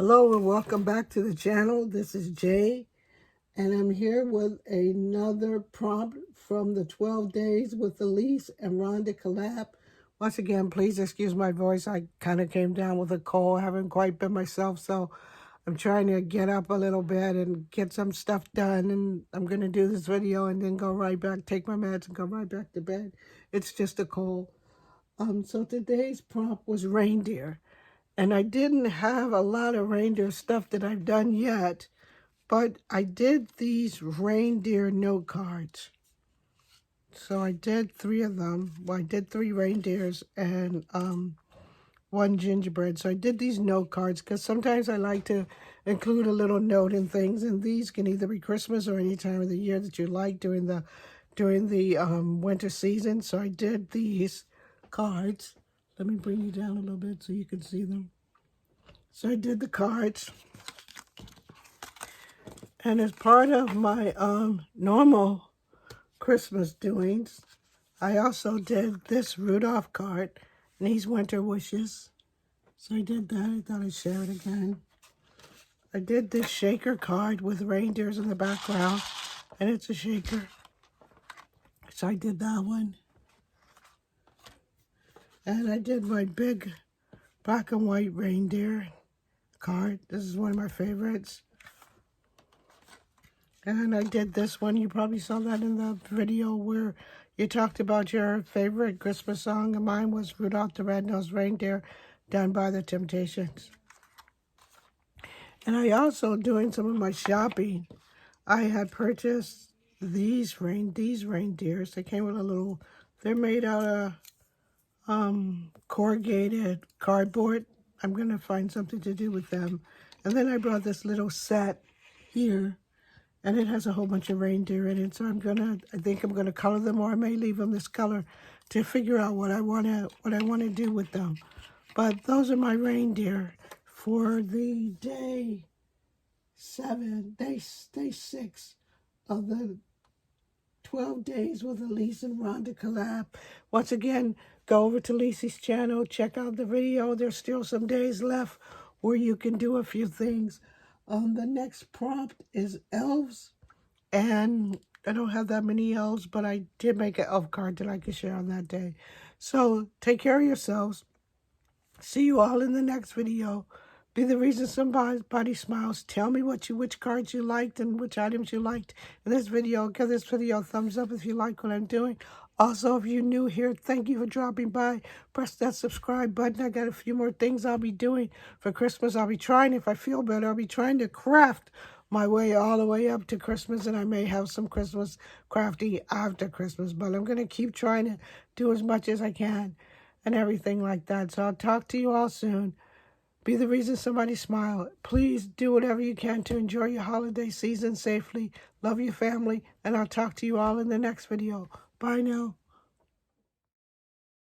Hello and welcome back to the channel. This is Jay, and I'm here with another prompt from the 12 Days with Elise and Rhonda Collab. Once again, please excuse my voice. I kind of came down with a cold. I haven't quite been myself, so I'm trying to get up a little bit and get some stuff done. And I'm going to do this video and then go right back, take my meds and go right back to bed. It's just a cold. So today's prompt was reindeer. And I didn't have a lot of reindeer stuff that I've done yet, but I did these reindeer note cards. So I did 3 of them. Well, I did 3 reindeers and 1 gingerbread. So I did these note cards because sometimes I like to include a little note in things, and these can either be Christmas or any time of the year that you like during the winter season. So I did these cards. Let me bring you down a little bit so you can see them. So I did the cards. And as part of my normal Christmas doings, I also did this Rudolph card and these winter wishes. So I did that. I thought I'd share it again. I did this shaker card with reindeers in the background, and it's a shaker. So I did that one. And I did my big black and white reindeer card. This is one of my favorites. And I did this one. You probably saw that in the video where you talked about your favorite Christmas song. And mine was Rudolph the Red-Nosed Reindeer, done by the Temptations. And I also, doing some of my shopping, I had purchased these reindeers. They came with a little, they're made out of corrugated cardboard. I'm going to find something to do with them. And then I brought this little set here, and it has a whole bunch of reindeer in it. So I think I'm gonna color them, or I may leave them this color to figure out what I wanna do with them. But those are my reindeer for the day 6 of the 12 Days with Elise and Rhonda Collab. Once again, go over to Lisa's channel, check out the video. There's still some days left where you can do a few things. The next prompt is elves, and I don't have that many elves, but I did make an elf card that I could share on that day. So take care of yourselves. See you all in the next video. Be the reason somebody smiles. Tell me which cards you liked and which items you liked in this video. Give this video a thumbs up if you like what I'm doing. Also, if you're new here, thank you for dropping by. Press that subscribe button. I got a few more things I'll be doing for Christmas. I'll be trying, if I feel better, I'll be trying to craft my way all the way up to Christmas, and I may have some Christmas crafting after Christmas, but I'm going to keep trying to do as much as I can and everything like that. So I'll talk to you all soon. Be the reason somebody smile. Please do whatever you can to enjoy your holiday season safely. Love your family, and I'll talk to you all in the next video. Bye now.